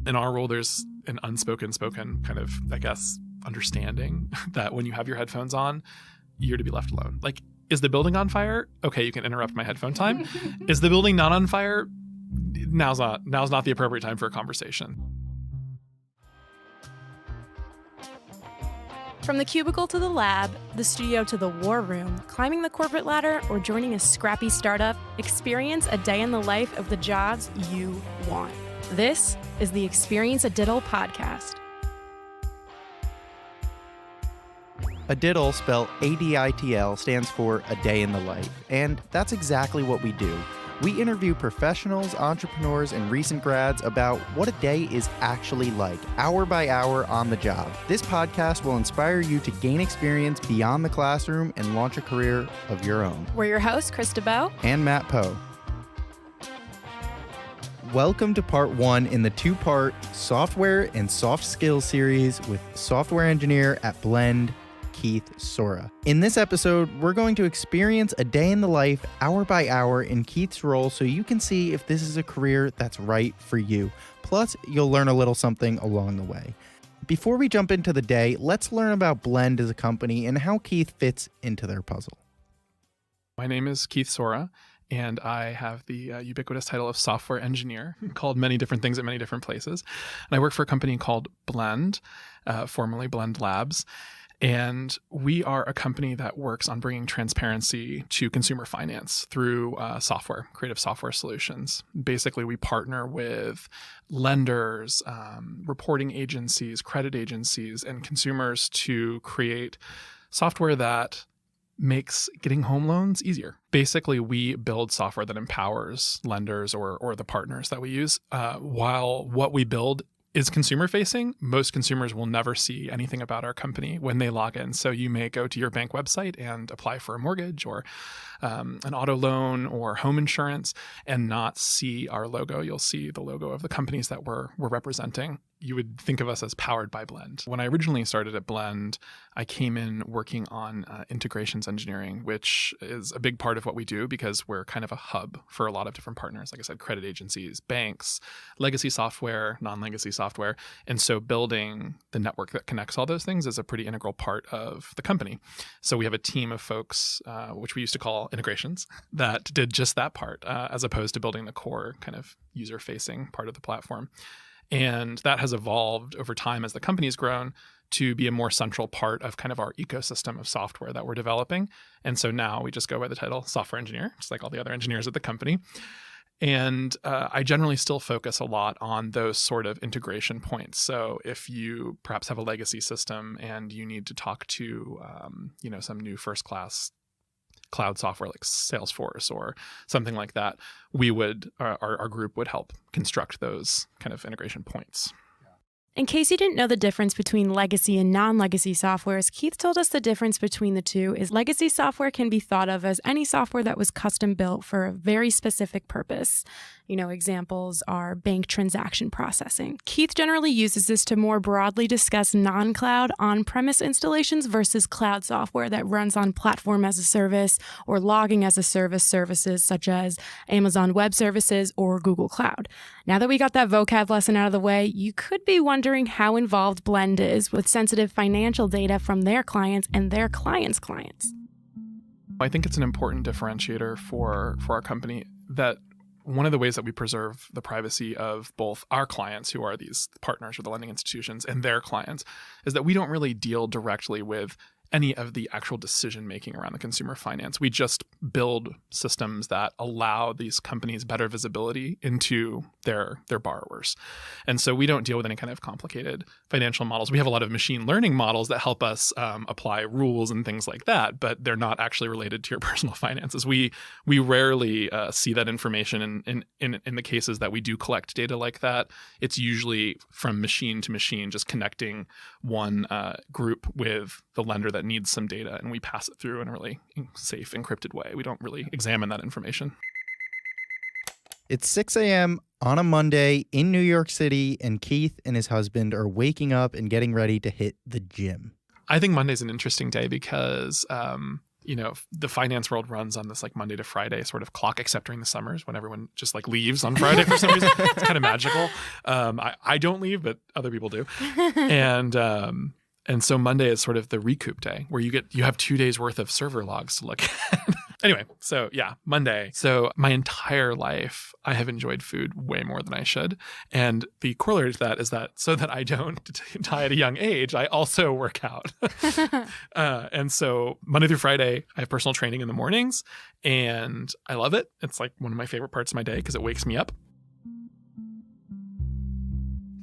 In our role, there's an spoken kind of, I guess, understanding that when you have your headphones on, you're to be left alone. Like, is the building on fire? Okay, you can interrupt my headphone time. Is the building not on fire? Now's not the appropriate time for a conversation. From the cubicle to the lab, the studio to the war room, climbing the corporate ladder, or joining a scrappy startup, experience a day in the life of the jobs you want. This is the Experience a Diddle podcast. A diddle, spelled ADITL, stands for A Day in the Life, and that's exactly what we do. We interview professionals, entrepreneurs, and recent grads about what a day is actually like, hour by hour on the job. This podcast will inspire you to gain experience beyond the classroom and launch a career of your own. We're your hosts, Krista Bowe and Matt Poe. Welcome to part one in the two-part software and soft skills series with software engineer at Blend, Keith Soura. In this episode, we're going to experience a day in the life, hour by hour, in Keith's role so you can see if this is a career that's right for you. Plus, you'll learn a little something along the way. Before we jump into the day, let's learn about Blend as a company and how Keith fits into their puzzle. My name is Keith Soura, and I have the ubiquitous title of software engineer, called many different things at many different places. And I work for a company called Blend, formerly Blend Labs. And we are a company that works on bringing transparency to consumer finance through software, creative software solutions. Basically, we partner with lenders, reporting agencies, credit agencies, and consumers to create software that makes getting home loans easier. Basically, we build software that empowers lenders or the partners that we use. While what we build is consumer facing, most consumers will never see anything about our company when they log in. So you may go to your bank website and apply for a mortgage or an auto loan or home insurance and not see our logo. You'll see the logo of the companies that we're representing. You would think of us as powered by Blend. When I originally started at Blend, I came in working on integrations engineering, which is a big part of what we do because we're kind of a hub for a lot of different partners. Like I said, credit agencies, banks, legacy software, non-legacy software. And so building the network that connects all those things is a pretty integral part of the company. So we have a team of folks, which we used to call integrations, that did just that part, as opposed to building the core kind of user-facing part of the platform. And that has evolved over time as the company's grown to be a more central part of kind of our ecosystem of software that we're developing. And so now we just go by the title software engineer, just like all the other engineers at the company. And I generally still focus a lot on those sort of integration points. So if you perhaps have a legacy system and you need to talk to, some new first-class cloud software like Salesforce or something like that, our group would help construct those kind of integration points. In case you didn't know the difference between legacy and non-legacy softwares, Keith told us the difference between the two is legacy software can be thought of as any software that was custom built for a very specific purpose. Examples are bank transaction processing. Keith generally uses this to more broadly discuss non-cloud on-premise installations versus cloud software that runs on platform as a service or logging as a service services such as Amazon Web Services or Google Cloud. Now that we got that vocab lesson out of the way, you could be wondering how involved Blend is with sensitive financial data from their clients and their clients' clients. I think it's an important differentiator for our company that one of the ways that we preserve the privacy of both our clients, who are these partners or the lending institutions, and their clients, is that we don't really deal directly with any of the actual decision making around the consumer finance. We just build systems that allow these companies better visibility into their borrowers. And so we don't deal with any kind of complicated financial models. We have a lot of machine learning models that help us apply rules and things like that, but they're not actually related to your personal finances. We rarely see that information in the cases that we do collect data like that. It's usually from machine to machine, just connecting one group with the lender that needs some data, and we pass it through in a really safe, encrypted way. We don't really examine that information. It's 6 a.m. on a Monday in New York City, and Keith and his husband are waking up and getting ready to hit the gym. I think Monday's an interesting day because the finance world runs on this like Monday to Friday sort of clock, except during the summers when everyone just like leaves on Friday for some reason. It's kind of magical. I don't leave, but other people do. And so Monday is sort of the recoup day where you have 2 days worth of server logs to look at. Anyway, so yeah, Monday. So my entire life, I have enjoyed food way more than I should. And the corollary to that is that so that I don't die at a young age, I also work out. And so Monday through Friday, I have personal training in the mornings and I love it. It's like one of my favorite parts of my day because it wakes me up.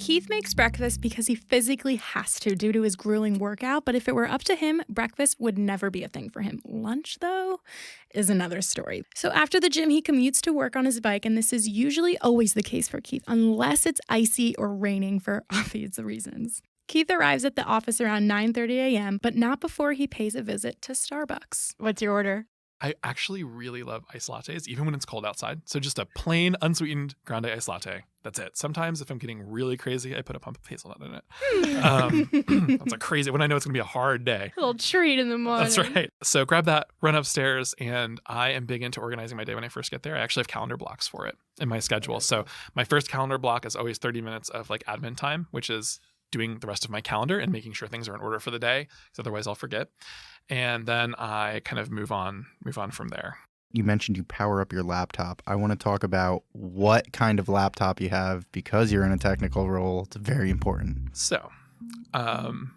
Keith makes breakfast because he physically has to due to his grueling workout, but if it were up to him, breakfast would never be a thing for him. Lunch, though, is another story. So after the gym, he commutes to work on his bike, and this is usually always the case for Keith, unless it's icy or raining for obvious reasons. Keith arrives at the office around 9:30 a.m., but not before he pays a visit to Starbucks. What's your order? I actually really love iced lattes, even when it's cold outside. So just a plain, unsweetened grande iced latte. That's it. Sometimes if I'm getting really crazy, I put a pump of hazelnut in it. That's a crazy, when I know it's going to be a hard day. A little treat in the morning. That's right. So grab that, run upstairs, and I am big into organizing my day when I first get there. I actually have calendar blocks for it in my schedule. So my first calendar block is always 30 minutes of like admin time, which is doing the rest of my calendar and making sure things are in order for the day, because otherwise I'll forget. And then I kind of move on from there. You mentioned you power up your laptop. I want to talk about what kind of laptop you have because you're in a technical role. It's very important. So, I'm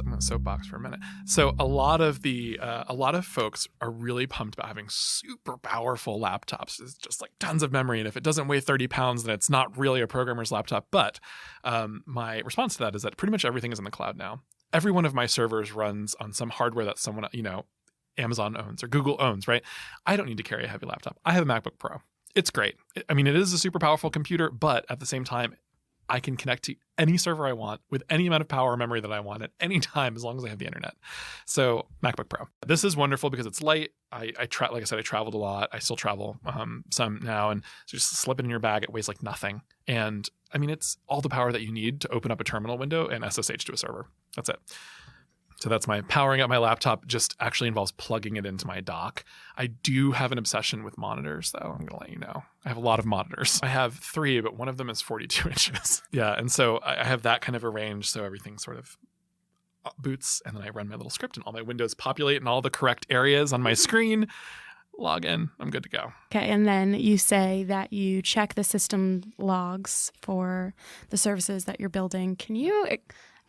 going to soapbox for a minute. So a lot of folks are really pumped about having super powerful laptops. It's just like tons of memory. And if it doesn't weigh 30 pounds, then it's not really a programmer's laptop. But my response to that is that pretty much everything is in the cloud now. Every one of my servers runs on some hardware that someone, Amazon owns or Google owns, right? I don't need to carry a heavy laptop. I have a MacBook Pro. It's great. I mean, it is a super powerful computer, but at the same time, I can connect to any server I want with any amount of power or memory that I want at any time, as long as I have the internet. So MacBook Pro. This is wonderful because it's light. Like I said, I traveled a lot. I still travel some now, and so just slip it in your bag. It weighs like nothing. And I mean, it's all the power that you need to open up a terminal window and SSH to a server. That's it. So that's my powering up my laptop. Just actually involves plugging it into my dock. I do have an obsession with monitors, though. I'm going to let you know. I have a lot of monitors. I have 3, but one of them is 42 inches. Yeah, and so I have that kind of arranged so everything sort of boots, and then I run my little script, and all my windows populate in all the correct areas on my screen. Log in. I'm good to go. Okay, and then you say that you check the system logs for the services that you're building.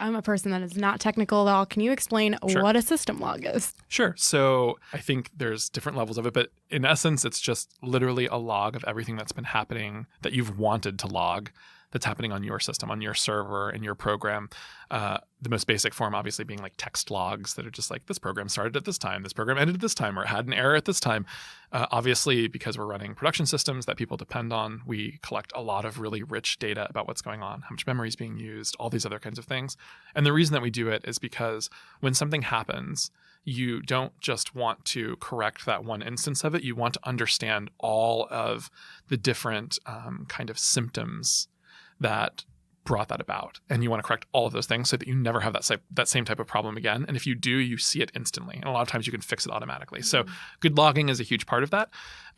I'm a person that is not technical at all. Can you explain what a system log is? Sure. So I think there's different levels of it, but in essence, it's just literally a log of everything that's been happening that you've wanted to log that's happening on your system, on your server, in your program. The most basic form obviously being like text logs that are just like, this program started at this time, this program ended at this time, or had an error at this time. Obviously, because we're running production systems that people depend on, we collect a lot of really rich data about what's going on, how much memory is being used, all these other kinds of things. And the reason that we do it is because when something happens, you don't just want to correct that one instance of it. You want to understand all of the different kind of symptoms that brought that about. And you want to correct all of those things so that you never have that same type of problem again. And if you do, you see it instantly. And a lot of times you can fix it automatically. Mm-hmm. So good logging is a huge part of that.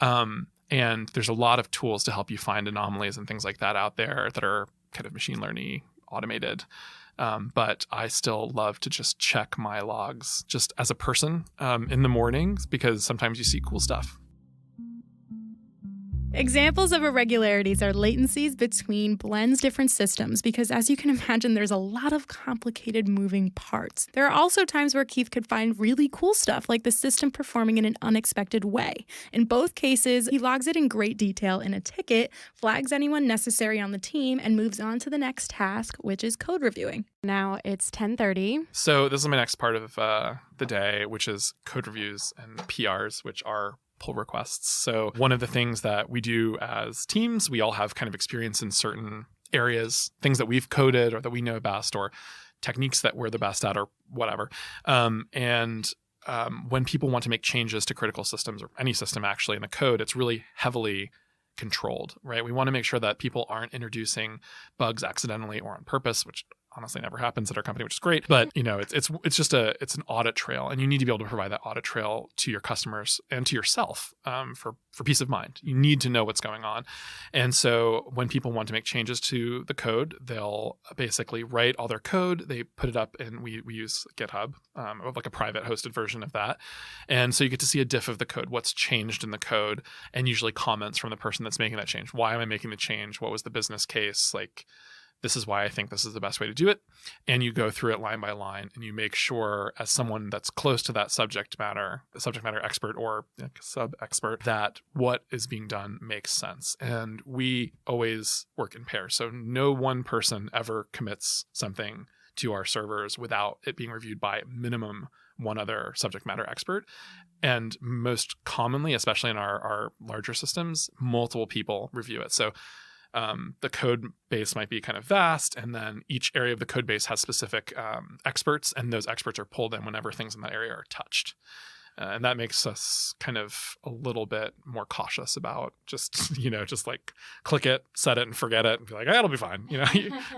And there's a lot of tools to help you find anomalies and things like that out there that are kind of machine learning automated. But I still love to just check my logs just as a person in the mornings, because sometimes you see cool stuff. Examples of irregularities are latencies between Blend's different systems because, as you can imagine, there's a lot of complicated moving parts. There are also times where Keith could find really cool stuff, like the system performing in an unexpected way. In both cases, he logs it in great detail in a ticket, flags anyone necessary on the team, and moves on to the next task, which is code reviewing. Now it's 10:30. So this is my next part of the day, which is code reviews and PRs, which are pull requests. So one of the things that we do as teams, we all have kind of experience in certain areas, things that we've coded or that we know best, or techniques that we're the best at, or whatever. When people want to make changes to critical systems, or any system actually in the code, it's really heavily controlled, right? We want to make sure that people aren't introducing bugs accidentally or on purpose, which honestly never happens at our company, which is great. But it's just it's an audit trail, and you need to be able to provide that audit trail to your customers and to yourself for peace of mind. You need to know what's going on. And so when people want to make changes to the code, they'll basically write all their code. They put it up, and we use GitHub, like a private hosted version of that. And so you get to see a diff of the code, what's changed in the code, and usually comments from the person that's making that change. Why am I making the change? What was the business case? Like, this is why I think this is the best way to do it. And you go through it line by line, and you make sure, as someone that's close to that subject matter expert or sub-expert, that what is being done makes sense. And we always work in pairs. So no one person ever commits something to our servers without it being reviewed by minimum one other subject matter expert. And most commonly, especially in our larger systems, multiple people review it. So the code base might be kind of vast, and then each area of the code base has specific experts, and those experts are pulled in whenever things in that area are touched. And that makes us kind of a little bit more cautious about just like click it, set it, and forget it, and be like, it'll be fine.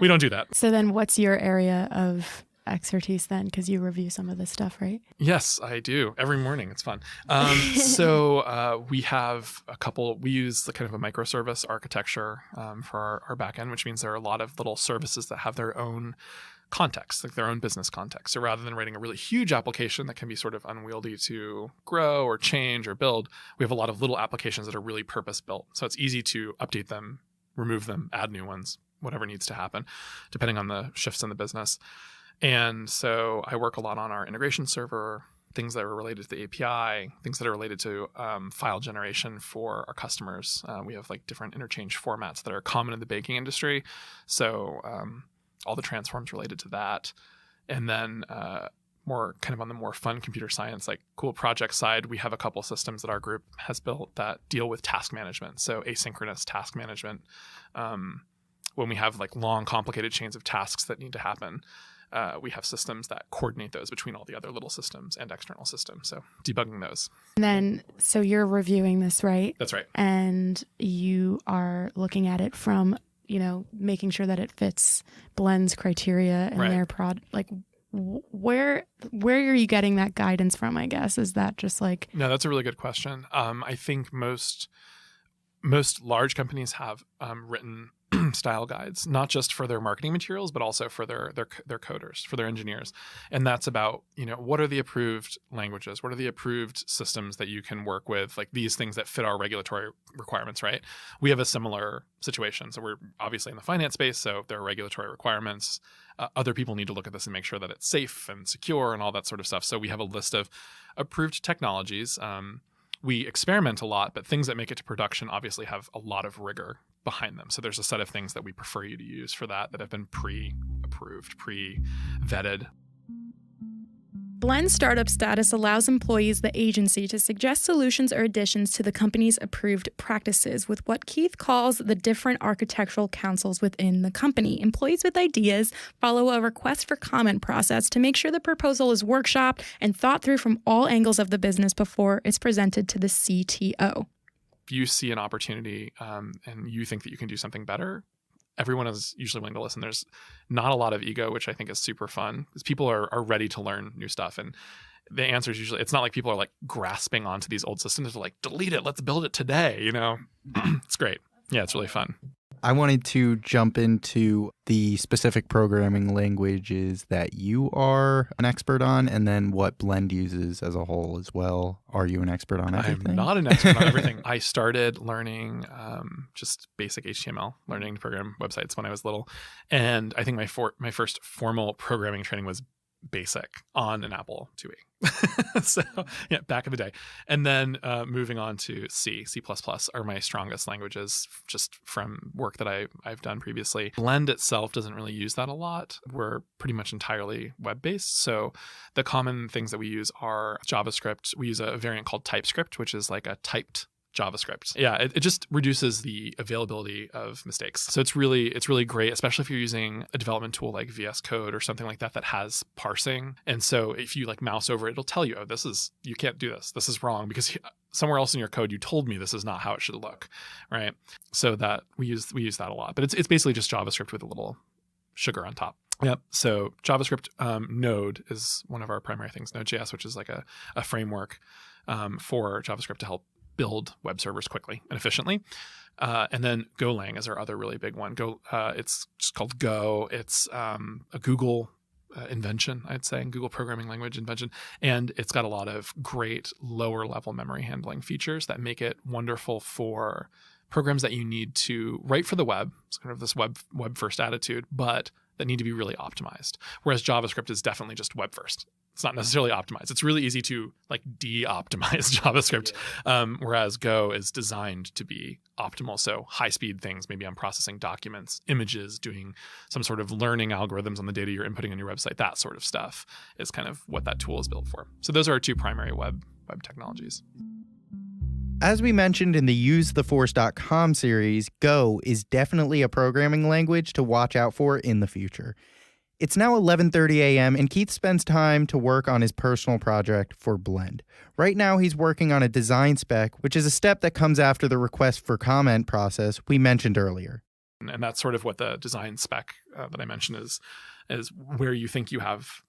We don't do that. So then what's your area of expertise then? Because you review some of this stuff, right? Yes, I do. Every morning. It's fun. So we have we use the kind of a microservice architecture for our backend, which means there are a lot of little services that have their own context, like their own business context. So rather than writing a really huge application that can be sort of unwieldy to grow or change or build, we have a lot of little applications that are really purpose built. So it's easy to update them, remove them, add new ones, whatever needs to happen, depending on the shifts in the business. And so I work a lot on our integration server, things that are related to the API, things that are related to file generation for our customers. We have like different interchange formats that are common in the banking industry. So all the transforms related to that. And then more kind of on the more fun computer science, like cool project side, we have a couple systems that our group has built that deal with task management. So asynchronous task management. When we have like long, complicated chains of tasks that need to happen, we have systems that coordinate those between all the other little systems and external systems. So debugging those. And then, so you're reviewing this, right? That's right. And you are looking at it from, making sure that it fits Blend's criteria and their like where are you getting that guidance from, I guess? Is that just like... No, that's a really good question. I think most large companies have written style guides, not just for their marketing materials, but also for their coders, for their engineers. And that's about, what are the approved languages? What are the approved systems that you can work with? Like these things that fit our regulatory requirements, right? We have a similar situation. So we're obviously in the finance space, so there are regulatory requirements. Other people need to look at this and make sure that it's safe and secure and all that sort of stuff. So we have a list of approved technologies. We experiment a lot, but things that make it to production obviously have a lot of rigor behind them. So there's a set of things that we prefer you to use for that have been pre-approved, pre-vetted. Blend startup status allows employees the agency to suggest solutions or additions to the company's approved practices with what Keith calls the different architectural councils within the company. Employees with ideas follow a request for comment process to make sure the proposal is workshopped and thought through from all angles of the business before it's presented to the CTO. If you see an opportunity and you think that you can do something better, everyone is usually willing to listen. There's not a lot of ego, which I think is super fun because people are ready to learn new stuff. And the answer is usually, it's not like people are like grasping onto these old systems. They're like, delete it. Let's build it today. It's great. Yeah, it's really fun. I wanted to jump into the specific programming languages that you are an expert on, and then what Blend uses as a whole as well. Are you an expert on everything? I'm not an expert on everything. I started learning just basic HTML, learning to program websites when I was little. And I think my first formal programming training was BASIC on an Apple IIe. So yeah, back in the day. And then moving on to C are my strongest languages just from work that I've done previously. Blend itself doesn't really use that a lot. We're pretty much entirely web-based. So the common things that we use are JavaScript. We use a variant called TypeScript, which is like a typed JavaScript. Yeah, it just reduces the availability of mistakes. So it's really great, especially if you're using a development tool like VS Code or something like that that has parsing. And so if you like mouse over it, it'll tell you, oh, you can't do this. This is wrong because somewhere else in your code you told me this is not how it should look, right? So that we use that a lot. But it's basically just JavaScript with a little sugar on top. Yep. So JavaScript Node is one of our primary things. Node.js, which is like a framework for JavaScript to help build web servers quickly and efficiently. And then Golang is our other really big one. It's just called Go. It's a Google invention, I'd say, Google programming language invention. And it's got a lot of great lower level memory handling features that make it wonderful for programs that you need to write for the web. It's kind of this web first attitude, but that need to be really optimized. Whereas JavaScript is definitely just web first. It's not necessarily optimized. It's really easy to like de-optimize JavaScript, whereas Go is designed to be optimal. So high-speed things, maybe I'm processing documents, images, doing some sort of learning algorithms on the data you're inputting on your website, that sort of stuff is kind of what that tool is built for. So those are our two primary web technologies. As we mentioned in the usetheforce.com series, Go is definitely a programming language to watch out for in the future. It's now 11:30 a.m. and Keith spends time to work on his personal project for Blend. Right now, he's working on a design spec, which is a step that comes after the request for comment process we mentioned earlier. And that's sort of what the design spec that I mentioned is where you think you have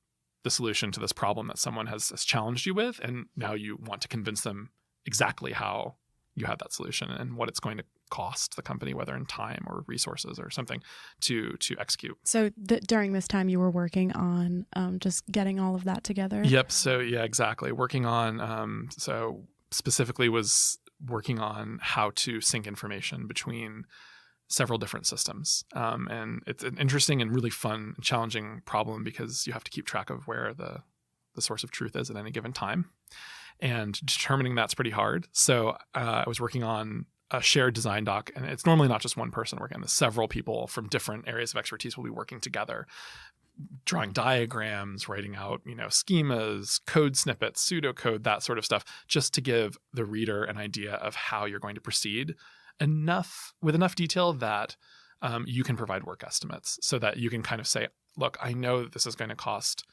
the solution to this problem that someone has challenged you with, and now you want to convince them exactly how you have that solution and what it's going to cost the company, whether in time or resources or something to execute. So during this time you were working on just getting all of that together? Yep. So yeah, exactly. Working on, so specifically was working on how to sync information between several different systems. And it's an interesting and really fun and challenging problem because you have to keep track of where the source of truth is at any given time. And determining that's pretty hard. So I was working on a shared design doc, and it's normally not just one person working on this. Several people from different areas of expertise will be working together, drawing diagrams, writing out, schemas, code snippets, pseudocode, that sort of stuff, just to give the reader an idea of how you're going to proceed with enough detail that you can provide work estimates so that you can kind of say, look, I know that this is going to cost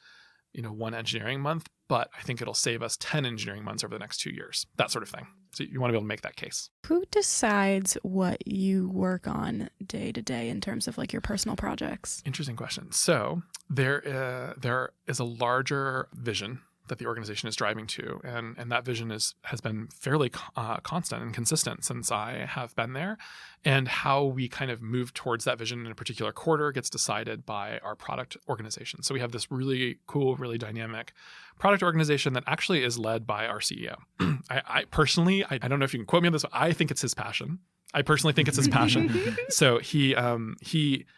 one engineering month, but I think it'll save us 10 engineering months over the next 2 years, that sort of thing. So you want to be able to make that case. Who decides what you work on day to day in terms of like your personal projects? Interesting question. So there is a larger vision that the organization is driving to, and that vision has been fairly constant and consistent since I have been there. And how we kind of move towards that vision in a particular quarter gets decided by our product organization. So we have this really cool, really dynamic product organization that actually is led by our CEO. I personally, I don't know if you can quote me on this, but I think it's his passion. I personally think it's his passion. So he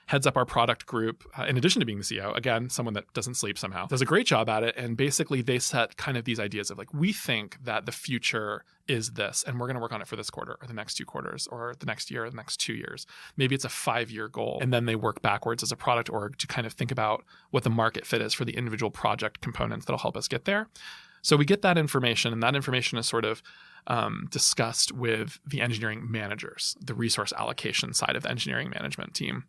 heads up our product group, in addition to being the CEO, again, someone that doesn't sleep somehow, does a great job at it. And basically they set kind of these ideas of like, we think that the future is this, and we're going to work on it for this quarter or the next 2 quarters or the next year or the next 2 years. Maybe it's a 5-year goal. And then they work backwards as a product org to kind of think about what the market fit is for the individual project components that'll help us get there. So we get that information, and that information is sort of discussed with the engineering managers, the resource allocation side of the engineering management team.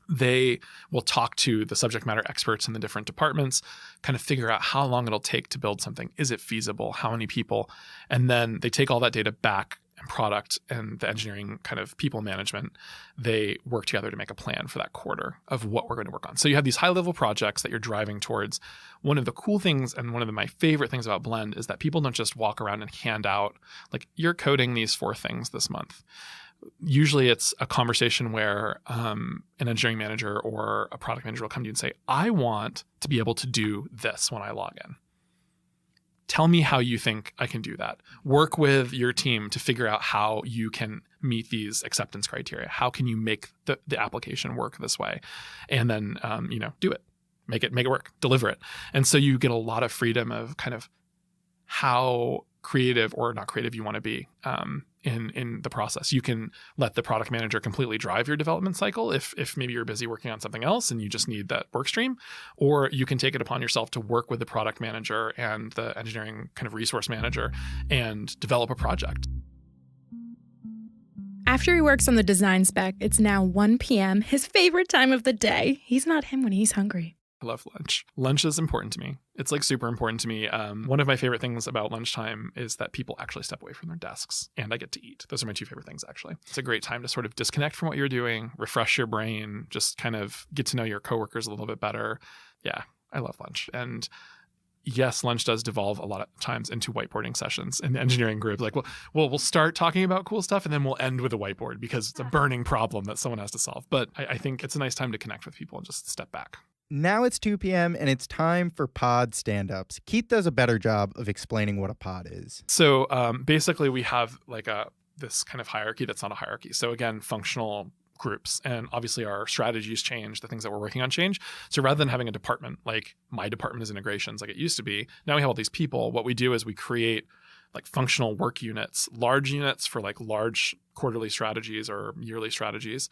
They will talk to the subject matter experts in the different departments, kind of figure out how long it'll take to build something. Is it feasible? How many people? And then they take all that data back, and product and the engineering kind of people management, they work together to make a plan for that quarter of what we're going to work on. So you have these high-level projects that you're driving towards. One of the cool things and one of my favorite things about Blend is that people don't just walk around and hand out, like, you're coding these 4 things this month. Usually it's a conversation where an engineering manager or a product manager will come to you and say, I want to be able to do this when I log in. Tell me how you think I can do that. Work with your team to figure out how you can meet these acceptance criteria. How can you make the application work this way? And then, do it. Make it work. Deliver it. And so you get a lot of freedom of kind of how creative or not creative you want to be in the process. You can let the product manager completely drive your development cycle if maybe you're busy working on something else and you just need that work stream, or you can take it upon yourself to work with the product manager and the engineering kind of resource manager and develop a project. After he works on the design spec, it's now 1 p.m., his favorite time of the day. He's not him when he's hungry. I love lunch. Lunch is important to me. It's like super important to me. One of my favorite things about lunchtime is that people actually step away from their desks and I get to eat. Those are my two favorite things, actually. It's a great time to sort of disconnect from what you're doing, refresh your brain, just kind of get to know your coworkers a little bit better. Yeah, I love lunch. And yes, lunch does devolve a lot of times into whiteboarding sessions in the engineering group. Like, we'll start talking about cool stuff and then we'll end with a whiteboard because it's a burning problem that someone has to solve. But I think it's a nice time to connect with people and just step back. Now it's 2 p.m. and it's time for pod stand-ups. Keith does a better job of explaining what a pod is. So basically we have like this kind of hierarchy that's not a hierarchy. So again, functional groups, and obviously our strategies change, the things that we're working on change. So rather than having a department, like my department is integrations like it used to be, now we have all these people. What we do is we create like functional work units, large units for like large quarterly strategies or yearly strategies.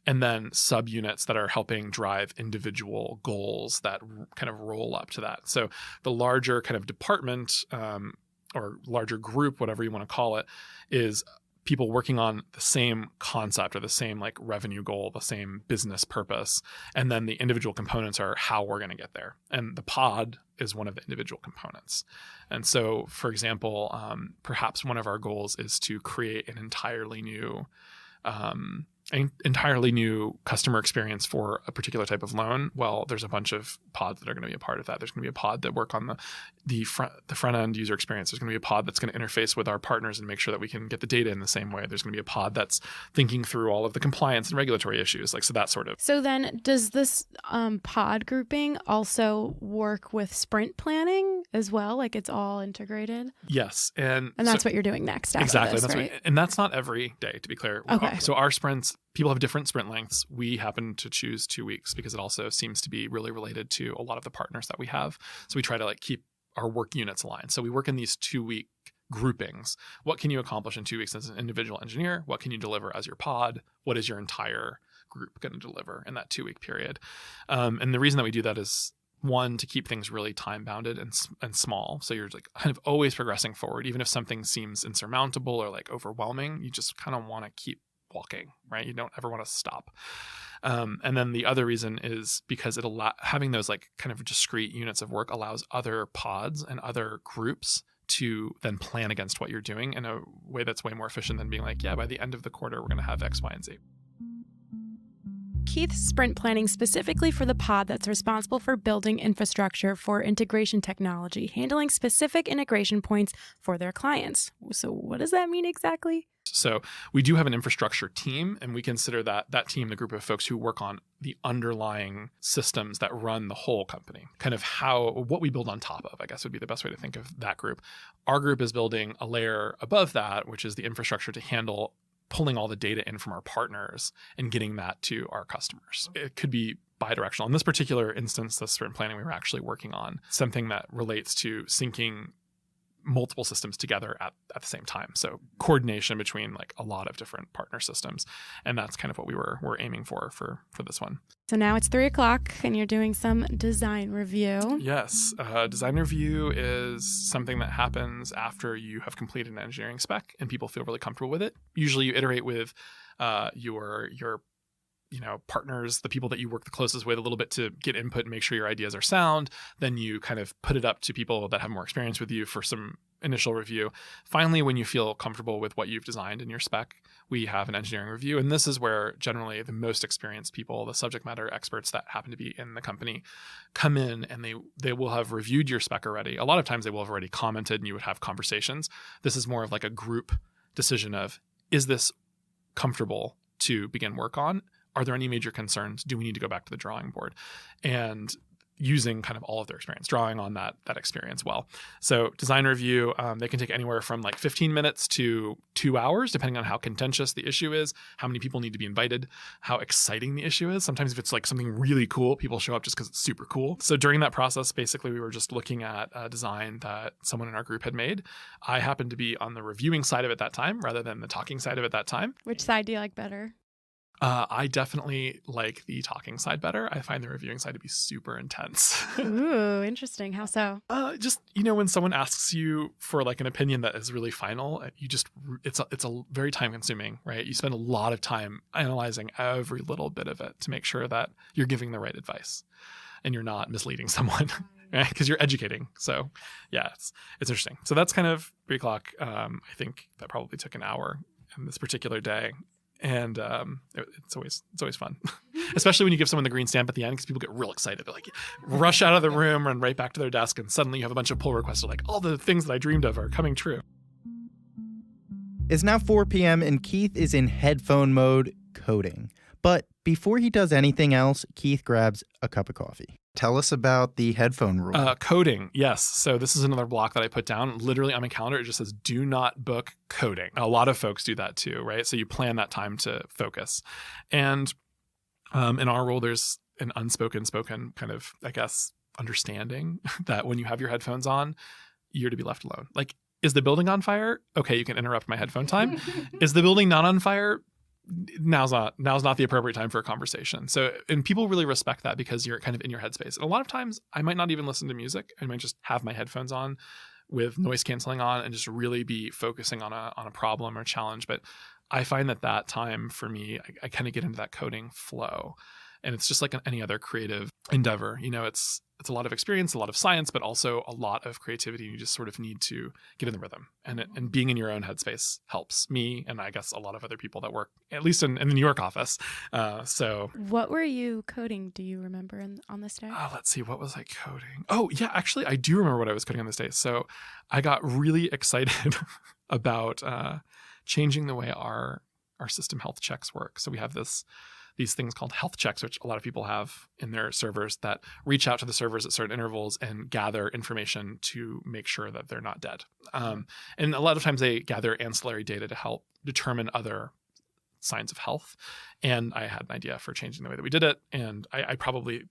And then subunits that are helping drive individual goals that kind of roll up to that. So the larger kind of department or larger group, whatever you want to call it, is people working on the same concept or the same like revenue goal, the same business purpose. And then the individual components are how we're going to get there. And the pod is one of the individual components. And so, for example, perhaps one of our goals is to create an entirely new customer experience for a particular type of loan. Well, there's a bunch of pods that are going to be a part of that. There's going to be a pod that work on the front end user experience. There's going to be a pod that's going to interface with our partners and make sure that we can get the data in the same way. There's going to be a pod that's thinking through all of the compliance and regulatory issues, like so that sort of. So then does this pod grouping also work with sprint planning as well? Like it's all integrated? Yes. And that's what you're doing next after exactly. this, right? And that's not every day, to be clear. Okay. So our sprints, people have different sprint lengths. We happen to choose 2 weeks because it also seems to be really related to a lot of the partners that we have. So we try to like keep our work units aligned. So we work in these 2-week groupings. What can you accomplish in 2 weeks as an individual engineer? What can you deliver as your pod? What is your entire group going to deliver in that 2-week period? And the reason that we do that is, one, to keep things really time bounded and small. So you're like kind of always progressing forward. Even if something seems insurmountable or like overwhelming, you just kind of want to keep walking, right? You don't ever want to stop. And then the other reason is because having those like kind of discrete units of work allows other pods and other groups to then plan against what you're doing in a way that's way more efficient than being like, yeah, by the end of the quarter, we're going to have X, Y, and Z. Keith's sprint planning specifically for the pod that's responsible for building infrastructure for integration technology, handling specific integration points for their clients. So what does that mean exactly? So we do have an infrastructure team, and we consider that team the group of folks who work on the underlying systems that run the whole company. Kind of what we build on top of, I guess would be the best way to think of that group. Our group is building a layer above that, which is the infrastructure to handle pulling all the data in from our partners and getting that to our customers. It could be bidirectional. In this particular instance, the sprint planning we were actually working on, something that relates to syncing multiple systems together at the same time. So coordination between like a lot of different partner systems. And that's kind of what we're aiming for this one. So now it's 3:00 and you're doing some design review. Yes. Design review is something that happens after you have completed an engineering spec and people feel really comfortable with it. Usually you iterate with your partners, the people that you work the closest with a little bit to get input and make sure your ideas are sound. Then you kind of put it up to people that have more experience with you for some initial review. Finally, when you feel comfortable with what you've designed in your spec, we have an engineering review. And this is where generally the most experienced people, the subject matter experts that happen to be in the company, come in and they will have reviewed your spec already. A lot of times they will have already commented and you would have conversations. This is more of like a group decision of, is this comfortable to begin work on? Are there any major concerns? Do we need to go back to the drawing board? And using kind of all of their experience, drawing on that experience well. So design review, they can take anywhere from like 15 minutes to 2 hours, depending on how contentious the issue is, how many people need to be invited, how exciting the issue is. Sometimes if it's like something really cool, people show up just because it's super cool. So during that process, basically we were just looking at a design that someone in our group had made. I happened to be on the reviewing side of it that time rather than the talking side of it that time. Which side do you like better? I definitely like the talking side better. I find the reviewing side to be super intense. Ooh, interesting. How so? Just, when someone asks you for like an opinion that is really final, it's a very time consuming, right? You spend a lot of time analyzing every little bit of it to make sure that you're giving the right advice and you're not misleading someone, right? Because you're educating. So yeah, it's interesting. So that's kind of 3 o'clock. I think that probably took an hour in this particular day. And it's always fun, especially when you give someone the green stamp at the end, because people get real excited. They're like, rush out of the room, run right back to their desk, and suddenly you have a bunch of pull requests. Like, all the things that I dreamed of are coming true. It's now 4 p.m. and Keith is in headphone mode coding. But before he does anything else, Keith grabs a cup of coffee. Tell us about the headphone rule. Coding, yes. So this is another block that I put down. Literally on my calendar, it just says, do not book coding. A lot of folks do that too, right? So you plan that time to focus. And in our role, there's an spoken kind of, I guess, understanding that when you have your headphones on, you're to be left alone. Like, is the building on fire? Okay, you can interrupt my headphone time. Is the building not on fire? Now's not the appropriate time for a conversation. So, and people really respect that because you're kind of in your headspace. And a lot of times I might not even listen to music. I might just have my headphones on with noise canceling on and just really be focusing on a problem or challenge. But I find that time for me, I kind of get into that coding flow. And it's just like any other creative endeavor. It's a lot of experience, a lot of science, but also a lot of creativity. You just sort of need to get in the rhythm. And being in your own headspace helps me, and I guess a lot of other people that work, at least in the New York office. So, what were you coding? Do you remember on this day? Let's see. What was I coding? Oh, yeah. Actually, I do remember what I was coding on this day. So I got really excited about changing the way our system health checks work. So we have these things called health checks, which a lot of people have in their servers that reach out to the servers at certain intervals and gather information to make sure that they're not dead. And a lot of times they gather ancillary data to help determine other signs of health. And I had an idea for changing the way that we did it. And I probably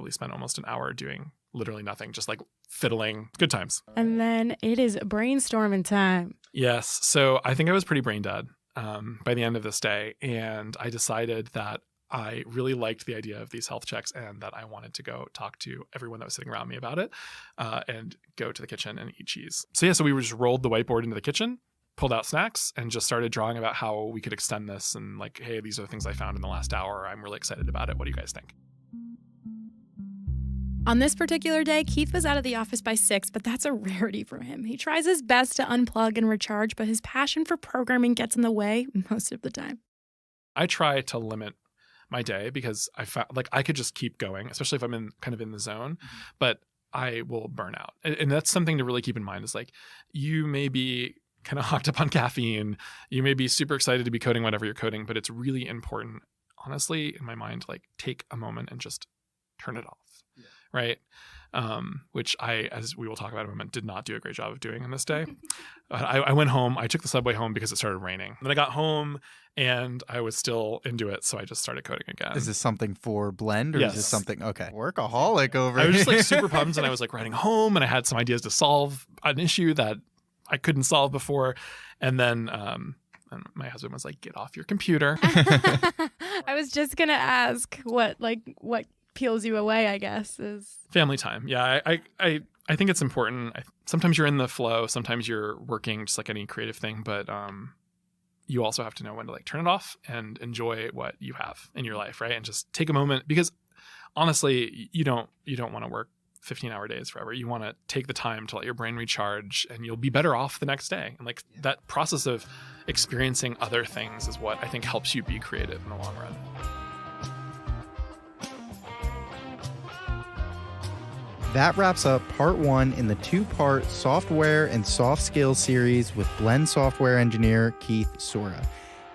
spent almost an hour doing literally nothing, just like fiddling. Good times. And then it is brainstorming time. Yes. So I think I was pretty brain dead by the end of this day. And I decided that I really liked the idea of these health checks and that I wanted to go talk to everyone that was sitting around me about it and go to the kitchen and eat cheese. So we just rolled the whiteboard into the kitchen, pulled out snacks, and just started drawing about how we could extend this and like, hey, these are the things I found in the last hour. I'm really excited about it. What do you guys think? On this particular day, Keith was out of the office by 6, but that's a rarity for him. He tries his best to unplug and recharge, but his passion for programming gets in the way most of the time. I try to limit my day because I found like I could just keep going, especially if I'm in the zone, but I will burn out. And that's something to really keep in mind is like, you may be kind of hooked up on caffeine. You may be super excited to be coding whatever you're coding, but it's really important, honestly, in my mind, like take a moment and just turn it off. Yeah. Right. Which I, as we will talk about in a moment, did not do a great job of doing on this day. I went home. I took the subway home because it started raining. Then I got home and I was still into it, so I just started coding again. Is this something for Blend or Yes. is this something? Okay. Workaholic over I was just here. like super pumped, and I was like writing home, and I had some ideas to solve an issue that I couldn't solve before. And then and my husband was like, "Get off your computer." I was just going to ask what peels you away, I guess, is Family time. Yeah, I think it's important. Sometimes you're in the flow. Sometimes you're working just like any creative thing. But you also have to know when to like turn it off and enjoy what you have in your life, right? And just take a moment, because honestly, you don't want to work 15-hour days forever. You want to take the time to let your brain recharge, and you'll be better off the next day. And like that process of experiencing other things is what I think helps you be creative in the long run. That wraps up part 1 in the 2-part software and soft skills series with Blend software engineer Keith Soura.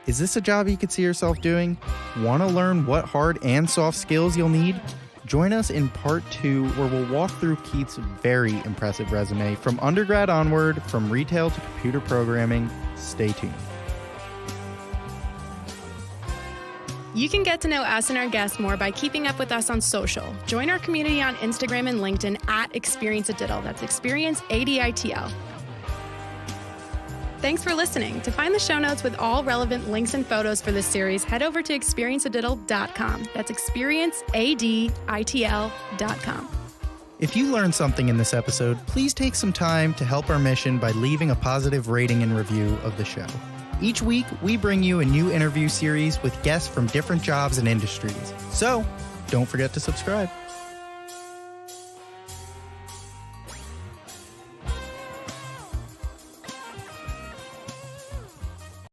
Is this a job you could see yourself doing? Want to learn what hard and soft skills you'll need? Join us in part 2, where we'll walk through Keith's very impressive resume from undergrad onward, from retail to computer programming. Stay tuned. You can get to know us and our guests more by keeping up with us on social. Join our community on Instagram and LinkedIn at Experience a Diddle. That's Experience ADITL. Thanks for listening. To find the show notes with all relevant links and photos for this series, head over to experienceaditl.com. That's experienceaditl.com. If you learned something in this episode, please take some time to help our mission by leaving a positive rating and review of the show. Each week, we bring you a new interview series with guests from different jobs and industries. So, don't forget to subscribe.